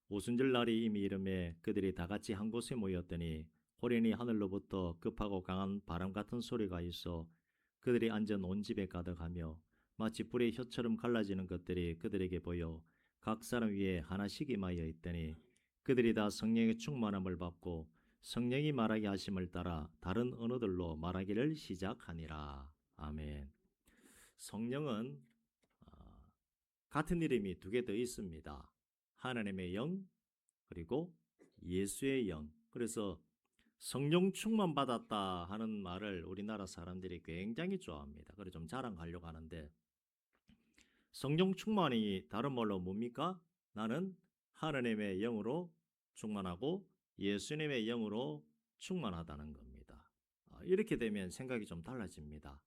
오순절 날이 이미 이름에 그들이 다 같이 한 곳에 모였더니 호련히 하늘로부터 급하고 강한 바람 같은 소리가 있어 그들이 앉은 온 집에 가득하며 마치 불의 혀처럼 갈라지는 것들이 그들에게 보여 각 사람 위에 하나씩 임하여 있더니 그들이 다 성령의 충만함을 받고 성령이 말하게 하심을 따라 다른 언어들로 말하기를 시작하니라. 아멘. 성령은 같은 이름이 두 개 더 있습니다. 하나님의 영 그리고 예수의 영. 그래서 성령 충만 받았다 하는 말을 우리나라 사람들이 굉장히 좋아합니다. 그래서 좀 자랑하려고 하는데 성령 충만이 다른 말로 뭡니까? 나는 하나님의 영으로 충만하고 예수님의 영으로 충만하다는 겁니다. 이렇게 되면 생각이 좀 달라집니다.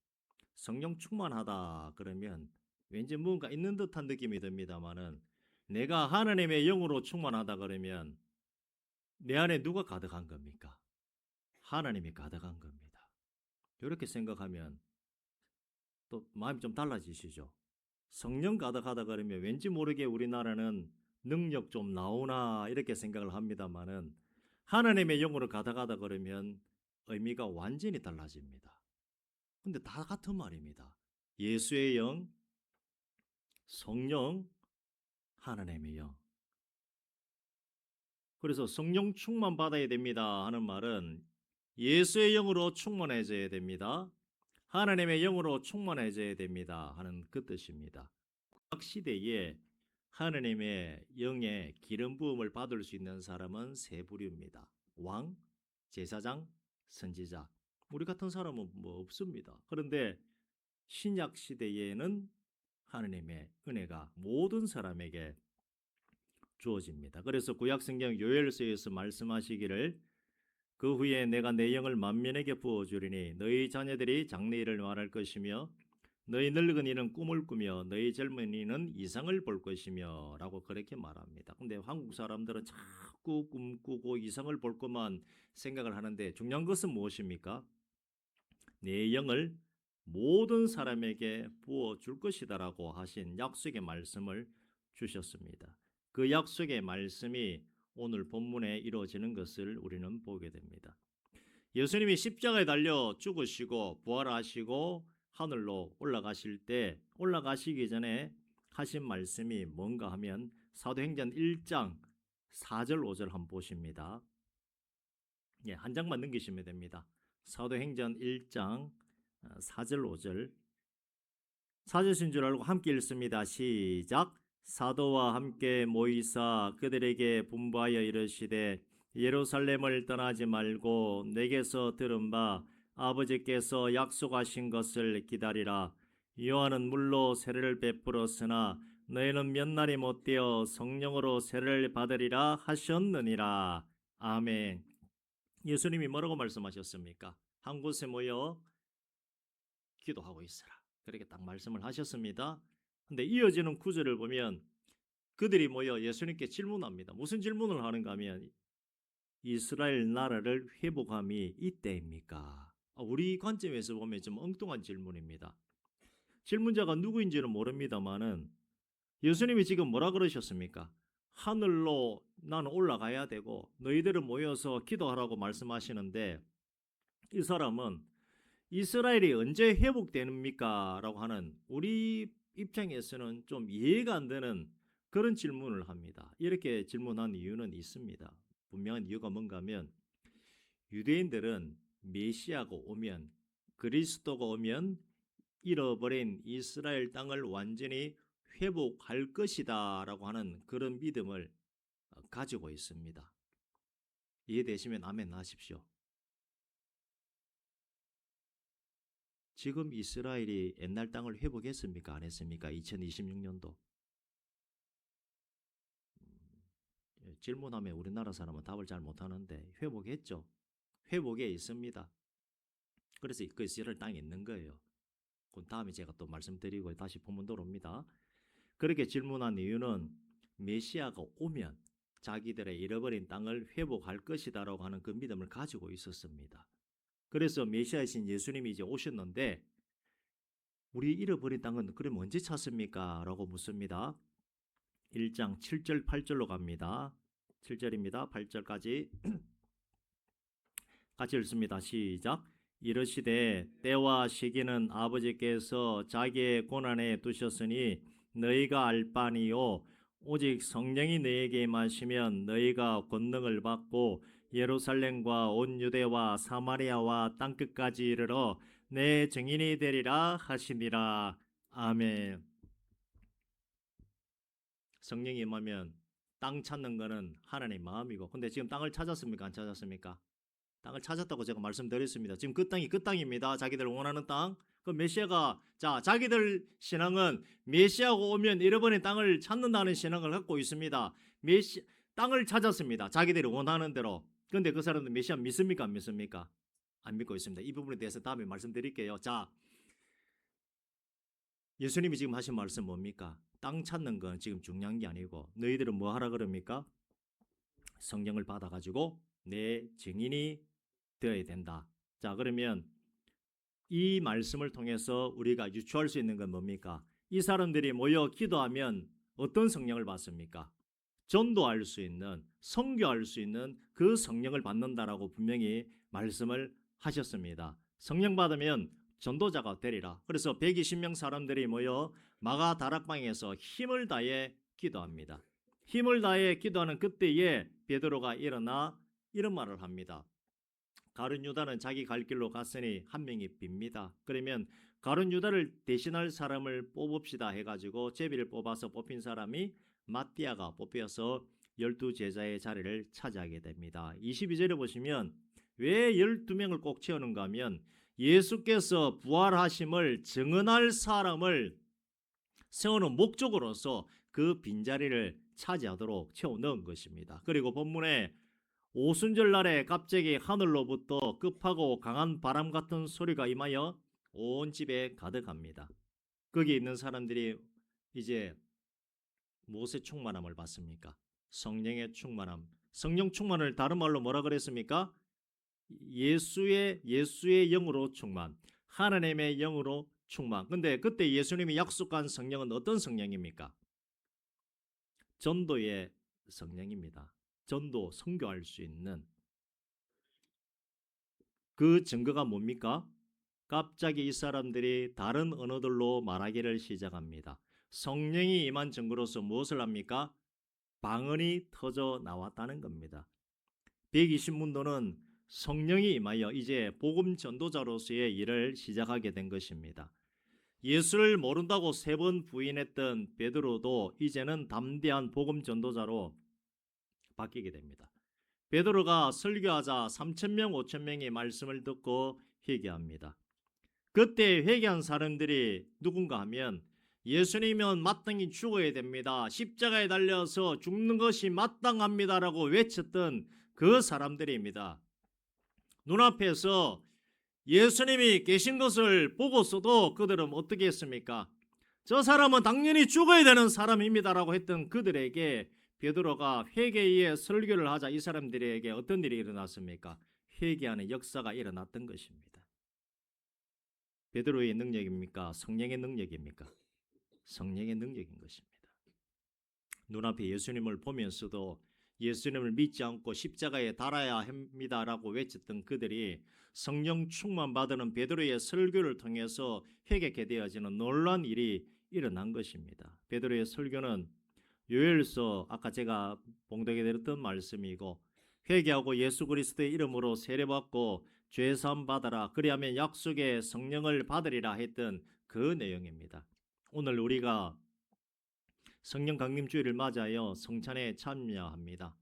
성령 충만하다 그러면 왠지 뭔가 있는 듯한 느낌이 듭니다만은 내가 하나님의 영으로 충만하다 그러면 내 안에 누가 가득한 겁니까? 하나님이 가득한 겁니다. 이렇게 생각하면 또 마음이 좀 달라지시죠? 성령 가득하다 그러면 왠지 모르게 우리나라는 능력 좀 나오나 이렇게 생각을 합니다만은 하나님의 영으로 가득하다 그러면 의미가 완전히 달라집니다. 근데 다 같은 말입니다. 예수의 영, 성령, 하나님의 영. 그래서 성령 충만 받아야 됩니다 하는 말은 예수의 영으로 충만해져야 됩니다. 하나님의 영으로 충만해져야 됩니다 하는 그 뜻입니다. 각 시대에 하나님의 영의 기름 부음을 받을 수 있는 사람은 세 부류입니다. 왕, 제사장, 선지자. 우리 같은 사람은 뭐 없습니다. 그런데 신약 시대에는 하나님의 은혜가 모든 사람에게 주어집니다. 그래서 구약 성경 요엘서에서 말씀하시기를 그 후에 내가 내 영을 만민에게 부어주리니 너희 자녀들이 장래일을 말할 것이며 너희 늙은이는 꿈을 꾸며 너희 젊은이는 이상을 볼 것이며 라고 그렇게 말합니다. 근데 한국 사람들은 자꾸 꿈꾸고 이상을 볼 것만 생각을 하는데 중요한 것은 무엇입니까? 내 영을 모든 사람에게 부어줄 것이다 라고 하신 약속의 말씀을 주셨습니다. 그 약속의 말씀이 오늘 본문에 이루어지는 것을 우리는 보게 됩니다. 예수님이 십자가에 달려 죽으시고 부활하시고 하늘로 올라가실 때 올라가시기 전에 하신 말씀이 뭔가 하면 사도행전 1장 4절 5절 한번 보십니다. 예, 한 장만 넘기시면 됩니다. 사도행전 1장 4절 5절 사제신 줄 알고 함께 읽습니다. 시작. 사도와 함께 모이사 그들에게 분부하여 이르시되 예루살렘을 떠나지 말고 내게서 들은 바 아버지께서 약속하신 것을 기다리라. 요한은 물로 세례를 베풀었으나 너희는 몇 날이 못되어 성령으로 세례를 받으리라 하셨느니라. 아멘. 예수님이 뭐라고 말씀하셨습니까? 한 곳에 모여 기도하고 있어라. 그렇게 딱 말씀을 하셨습니다. 근데 이어지는 구절을 보면 그들이 모여 예수님께 질문합니다. 무슨 질문을 하는가 하면 이스라엘 나라를 회복함이 이때입니까? 우리 관점에서 보면 좀 엉뚱한 질문입니다. 질문자가 누구인지는 모릅니다만은 예수님이 지금 뭐라 그러셨습니까? 하늘로 나는 올라가야 되고 너희들은 모여서 기도하라고 말씀하시는데 이 사람은 이스라엘이 언제 회복됩니까? 라고 하는 우리 입장에서는 좀 이해가 안 되는 그런 질문을 합니다. 이렇게 질문한 이유는 있습니다. 분명한 이유가 뭔가 하면 유대인들은 메시아가 오면 그리스도가 오면 잃어버린 이스라엘 땅을 완전히 회복할 것이다 라고 하는 그런 믿음을 가지고 있습니다. 이해되시면 아멘 하십시오. 지금 이스라엘이 옛날 땅을 회복했습니까? 안 했습니까? 2026년도. 질문하면 우리나라 사람은 답을 잘 못하는데 회복했죠. 회복에 있습니다. 그래서 그 이스라엘 땅에 있는 거예요. 그 다음에 제가 또 말씀드리고 다시 본문으로 옵니다. 그렇게 질문한 이유는 메시아가 오면 자기들의 잃어버린 땅을 회복할 것이다라고 하는 그 믿음을 가지고 있었습니다. 그래서 메시아이신 예수님이 이제 오셨는데 우리 잃어버린 땅은 그럼 언제 찾습니까? 라고 묻습니다. 1장 7절 8절로 갑니다. 7절입니다. 8절까지 같이 읽습니다. 시작. 이르시되 때와 시기는 아버지께서 자기의 권한에 두셨으니 너희가 알 바니요 오직 성령이 너희에게 임하시면 너희가 권능을 받고 예루살렘과 온 유대와 사마리아와 땅끝까지 이르러 내 증인이 되리라 하시니라. 아멘. 성령이 임하면 땅 찾는 거는 하나님 마음이고, 근데 지금 땅을 찾았습니까? 안 찾았습니까? 땅을 찾았다고 제가 말씀드렸습니다. 지금 그 땅이 그 땅입니다. 자기들 원하는 땅. 그 메시아가, 자기들 신앙은 메시아가 오면 잃어버린 땅을 찾는다는 신앙을 갖고 있습니다. 땅을 찾았습니다. 자기들이 원하는 대로. 그런데 그 사람들 메시아 믿습니까? 안 믿습니까? 안 믿고 있습니다. 이 부분에 대해서 다음에 말씀드릴게요. 예수님이 지금 하신 말씀 뭡니까? 땅 찾는 건 지금 중요한 게 아니고 너희들은 뭐 하라 그럽니까? 성령을 받아가지고 내 증인이 되어야 된다. 자, 그러면 이 말씀을 통해서 우리가 유추할 수 있는 건 뭡니까? 이 사람들이 모여 기도하면 어떤 성령을 받습니까? 전도할 수 있는, 선교할 수 있는 그 성령을 받는다라고 분명히 말씀을 하셨습니다. 성령 받으면 전도자가 되리라. 그래서 120명 사람들이 모여 마가 다락방에서 힘을 다해 기도합니다. 힘을 다해 기도하는 그때에 베드로가 일어나 이런 말을 합니다. 가룟 유다는 자기 갈 길로 갔으니 한 명이 빕니다. 그러면 가룟 유다를 대신할 사람을 뽑읍시다 해가지고 제비를 뽑아서 뽑힌 사람이 마띠아가 뽑혀서 12제자의 자리를 차지하게 됩니다. 22절에 보시면 왜 12명을 꼭 채우는가 하면 예수께서 부활하심을 증언할 사람을 세우는 목적으로서 그 빈자리를 차지하도록 채워 넣은 것입니다. 그리고 본문에 오순절 날에 갑자기 하늘로부터 급하고 강한 바람 같은 소리가 임하여 온 집에 가득합니다. 거기 있는 사람들이 이제 무엇의 충만함을 받습니까? 성령의 충만함. 성령 충만을 다른 말로 뭐라 그랬습니까? 예수의 영으로 충만, 하나님의 영으로 충만. 근데 그때 예수님이 약속한 성령은 어떤 성령입니까? 전도의 성령입니다. 전도, 선교할 수 있는 그 증거가 뭡니까? 갑자기 이 사람들이 다른 언어들로 말하기를 시작합니다. 성령이 임한 증거로서 무엇을 합니까? 방언이 터져 나왔다는 겁니다. 120문도는 성령이 임하여 이제 복음 전도자로서의 일을 시작하게 된 것입니다. 예수를 모른다고 3번 부인했던 베드로도 이제는 담대한 복음 전도자로 바뀌게 됩니다. 베드로가 설교하자 3,000명, 5,000명이 말씀을 듣고 회개합니다. 그때 회개한 사람들이 누군가 하면 예수님은 마땅히 죽어야 됩니다. 십자가에 달려서 죽는 것이 마땅합니다라고 외쳤던 그 사람들입니다. 눈앞에서 예수님이 계신 것을 보고서도 그들은 어떻게 했습니까? 저 사람은 당연히 죽어야 되는 사람입니다라고 했던 그들에게 베드로가 회개의 설교를 하자 이 사람들에게 어떤 일이 일어났습니까? 회개하는 역사가 일어났던 것입니다. 베드로의 능력입니까? 성령의 능력입니까? 성령의 능력인 것입니다. 눈앞에 예수님을 보면서도 예수님을 믿지 않고 십자가에 달아야 합니다라고 외쳤던 그들이 성령 충만 받는 베드로의 설교를 통해서 회개하게 되어지는 놀라운 일이 일어난 것입니다. 베드로의 설교는 요엘서 아까 제가 봉독해 드렸던 말씀이고 회개하고 예수 그리스도의 이름으로 세례받고 죄사함 받아라 그리하면 약속의 성령을 받으리라 했던 그 내용입니다. 오늘 우리가 성령 강림 주일을 맞아요 성찬에 참여합니다.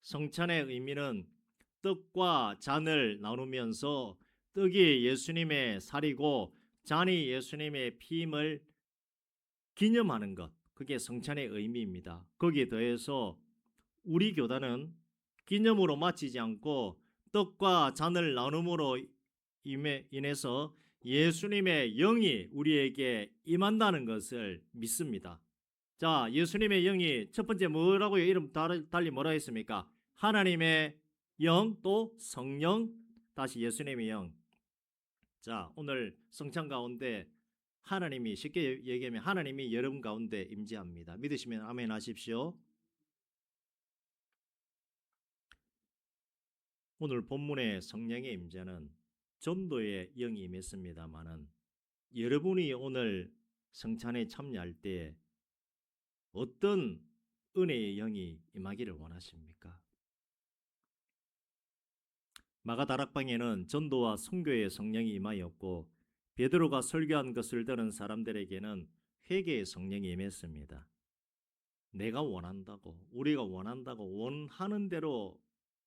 성찬의 의미는 떡과 잔을 나누면서 떡이 예수님의 살이고 잔이 예수님의 피임을 기념하는 것, 그게 성찬의 의미입니다. 거기에 더해서 우리 교단은 기념으로 마치지 않고 떡과 잔을 나눔으로 인해서 예수님의 영이 우리에게 임한다는 것을 믿습니다. 자, 예수님의 영이 첫 번째 뭐라고요? 이름 달리 뭐라 했습니까? 하나님의 영, 또 성령, 다시 예수님의 영. 자, 오늘 성찬 가운데 하나님이 쉽게 얘기하면 하나님이 여러분 가운데 임재합니다. 믿으시면 아멘 하십시오. 오늘 본문의 성령의 임재는 전도의 영이 임했습니다마는 여러분이 오늘 성찬에 참여할 때 어떤 은혜의 영이 임하기를 원하십니까? 마가다락방에는 전도와 선교의 성령이 임하였고 베드로가 설교한 것을 들은 사람들에게는 회개의 성령이 임했습니다. 내가 원한다고, 우리가 원한다고 원하는 대로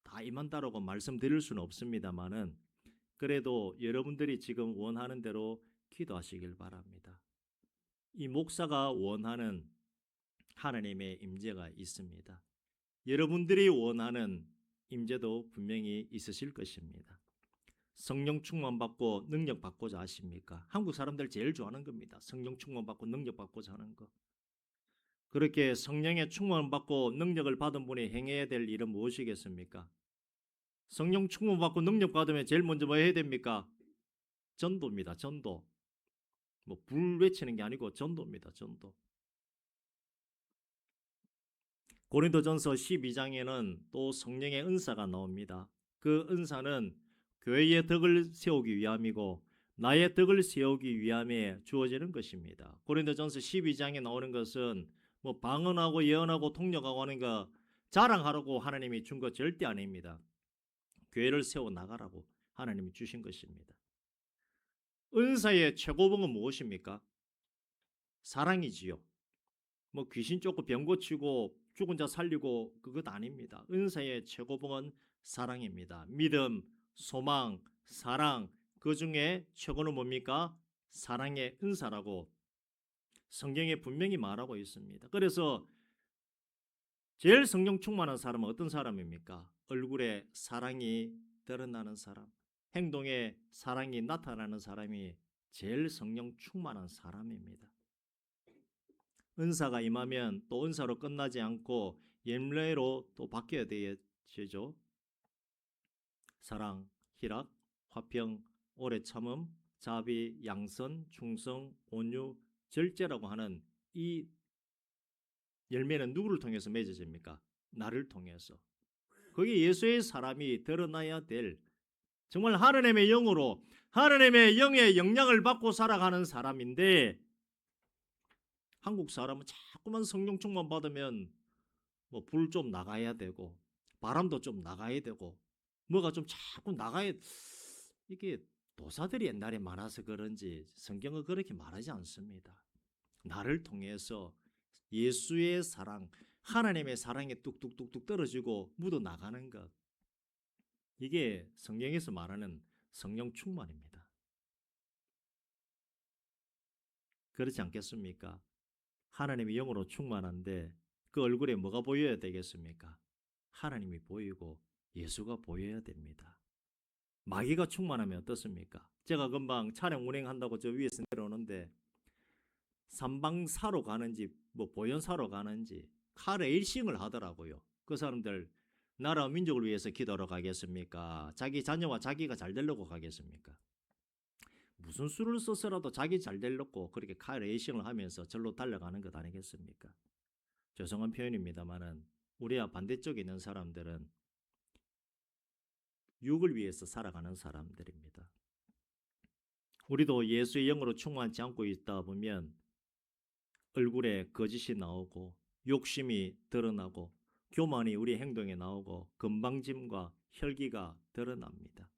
다 임한다라고 말씀드릴 수는 없습니다만은 그래도 여러분들이 지금 원하는 대로 기도하시길 바랍니다. 이 목사가 원하는 하나님의 임재가 있습니다. 여러분들이 원하는 임재도 분명히 있으실 것입니다. 성령 충만 받고 능력 받고자 하십니까? 한국 사람들 제일 좋아하는 겁니다. 성령 충만 받고 능력 받고자 하는 거. 그렇게 성령의 충만 받고 능력을 받은 분이 행해야 될 일은 무엇이겠습니까? 성령 충만 받고 능력 받으면 제일 먼저 뭐 해야 됩니까? 전도입니다. 전도. 뭐 불 외치는 게 아니고 전도입니다. 전도. 고린도전서 12장에는 또 성령의 은사가 나옵니다. 그 은사는 교회의 덕을 세우기 위함이고 나의 덕을 세우기 위함에 주어지는 것입니다. 고린도전서 12장에 나오는 것은 뭐 방언하고 예언하고 통역하고 하는 거 자랑하라고 하나님이 준 것 절대 아닙니다. 교회를 세워 나가라고 하나님이 주신 것입니다. 은사의 최고봉은 무엇입니까? 사랑이지요. 뭐 귀신 쫓고 병 고치고 죽은 자 살리고 그것 아닙니다. 은사의 최고봉은 사랑입니다. 믿음, 소망, 사랑, 그 중에 최고는 뭡니까? 사랑의 은사라고 성경에 분명히 말하고 있습니다. 그래서 제일 성령 충만한 사람은 어떤 사람입니까? 얼굴에 사랑이 드러나는 사람, 행동에 사랑이 나타나는 사람이 제일 성령 충만한 사람입니다. 은사가 임하면 또 은사로 끝나지 않고 열매로 또 바뀌어야 되죠. 사랑, 희락, 화평, 오래 참음, 자비, 양선, 충성, 온유, 절제라고 하는 이 열매는 누구를 통해서 맺어집니까? 나를 통해서. 거기 예수의 사람이 드러나야 될 정말 하나님의 영으로 하나님의 영의 영향을 받고 살아가는 사람인데 한국 사람은 자꾸만 성령 충만 받으면 뭐 불 좀 나가야 되고 바람도 좀 나가야 되고 뭐가 좀 자꾸 나가야 이게 도사들이 옛날에 많아서 그런지 성경은 그렇게 말하지 않습니다. 나를 통해서 예수의 사랑, 하나님의 사랑이 뚝뚝뚝뚝 떨어지고 묻어 나가는 것 이게 성경에서 말하는 성령 충만입니다. 그렇지 않겠습니까? 하나님의 영으로 충만한데 그 얼굴에 뭐가 보여야 되겠습니까? 하나님이 보이고 예수가 보여야 됩니다. 마귀가 충만하면 어떻습니까? 제가 금방 차량 운행한다고 저 위에서 내려오는데 삼방사로 가는지 뭐 보현사로 가는지 카레이싱을 하더라고요. 그 사람들 나라와 민족을 위해서 기도하러 가겠습니까? 자기 자녀와 자기가 잘 되려고 가겠습니까? 무슨 수를 써서라도 자기 잘 되려고 그렇게 카레이싱을 하면서 절로 달려가는 것 아니겠습니까? 죄송한 표현입니다만은 우리와 반대쪽에 있는 사람들은 육을 위해서 살아가는 사람들입니다. 우리도 예수의 영으로 충만하지 않고 있다 보면 얼굴에 거짓이 나오고 욕심이 드러나고 교만이 우리 행동에 나오고 건방짐과 혈기가 드러납니다.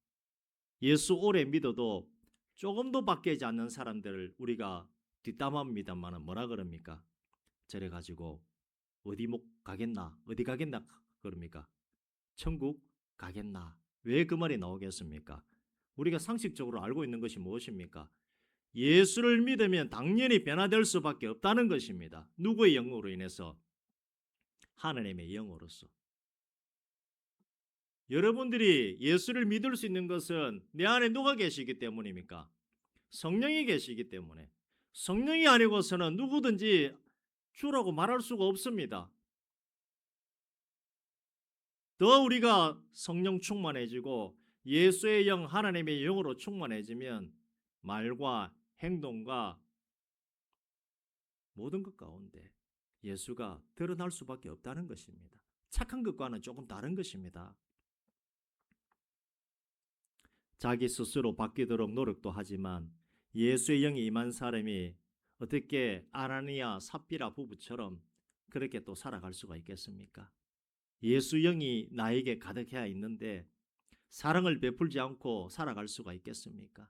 예수 오래 믿어도 조금도 바뀌지 않는 사람들을 우리가 뒷담합니다만 뭐라 그럽니까? 저래 가지고 어디 못 가겠나? 어디 가겠나? 그럽니까? 천국 가겠나? 왜 그 말이 나오겠습니까? 우리가 상식적으로 알고 있는 것이 무엇입니까? 예수를 믿으면 당연히 변화될 수밖에 없다는 것입니다. 누구의 영으로 인해서? 하나님의 영으로서. 여러분들이 예수를 믿을 수 있는 것은 내 안에 누가 계시기 때문입니까? 성령이 계시기 때문에. 성령이 아니고서는 누구든지 주라고 말할 수가 없습니다. 더 우리가 성령 충만해지고 예수의 영, 하나님의 영으로 충만해지면 말과 행동과 모든 것 가운데 예수가 드러날 수밖에 없다는 것입니다. 착한 것과는 조금 다른 것입니다. 자기 스스로 바뀌도록 노력도 하지만 예수의 영이 임한 사람이 어떻게 아나니아 삽비라 부부처럼 그렇게 또 살아갈 수가 있겠습니까? 예수 영이 나에게 가득해야 있는데 사랑을 베풀지 않고 살아갈 수가 있겠습니까?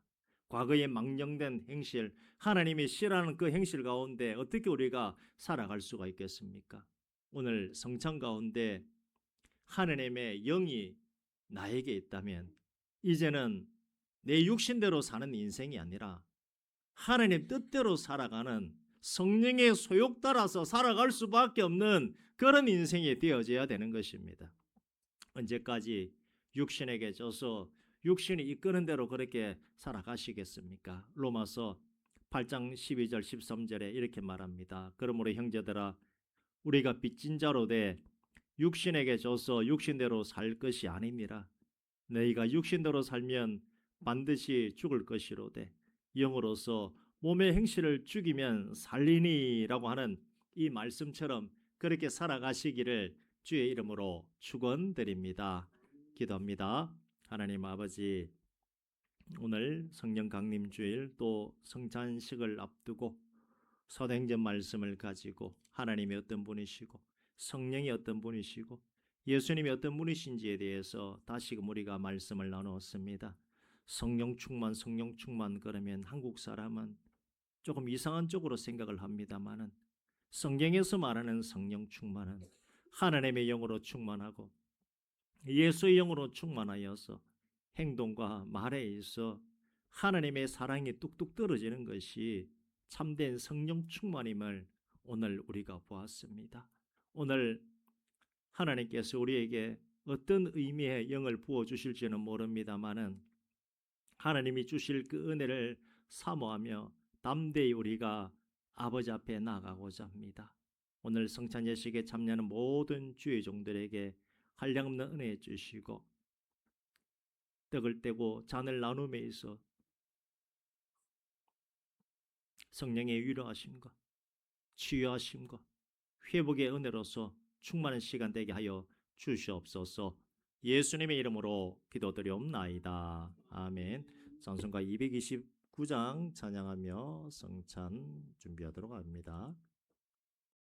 과거에 망령된 행실, 하나님이 싫어하는 그 행실 가운데 어떻게 우리가 살아갈 수가 있겠습니까? 오늘 성찬 가운데 하나님의 영이 나에게 있다면 이제는 내 육신대로 사는 인생이 아니라 하나님 뜻대로 살아가는 성령의 소욕 따라서 살아갈 수밖에 없는 그런 인생이 되어져야 되는 것입니다. 언제까지 육신에게 져서 육신이 이끄는 대로 그렇게 살아가시겠습니까? 로마서 8장 12절 13절에 이렇게 말합니다. 그러므로 형제들아 우리가 빚진 자로 돼 육신에게 져서 육신대로 살 것이 아니니라. 너희가 육신대로 살면 반드시 죽을 것이로되 영으로서 몸의 행실을 죽이면 살리니라고 하는 이 말씀처럼 그렇게 살아가시기를 주의 이름으로 축원드립니다. 기도합니다. 하나님 아버지, 오늘 성령 강림 주일 또 성찬식을 앞두고 사도행전 말씀을 가지고 하나님이 어떤 분이시고 성령이 어떤 분이시고 예수님이 어떤 분이신지에 대해서 다시금 우리가 말씀을 나누었습니다. 성령 충만 그러면 한국 사람은 조금 이상한 쪽으로 생각을 합니다마는 성경에서 말하는 성령 충만은 하나님의 영으로 충만하고 예수의 영으로 충만하여서 행동과 말에 있어 하나님의 사랑이 뚝뚝 떨어지는 것이 참된 성령 충만임을 오늘 우리가 보았습니다. 오늘 하나님께서 우리에게 어떤 의미의 영을 부어주실지는 모릅니다마는 하나님이 주실 그 은혜를 사모하며 담대히 우리가 아버지 앞에 나아가고자 합니다. 오늘 성찬 예식에 참여하는 모든 주의 종들에게 한량없는 은혜 주시고 떡을 떼고 잔을 나눔에 있어 성령의 위로하심과 치유하심과 회복의 은혜로서 충만한 시간 되게 하여 주시옵소서. 예수님의 이름으로 기도드리옵나이다. 아멘. 찬송가 229장 찬양하며 성찬 준비하도록 합니다.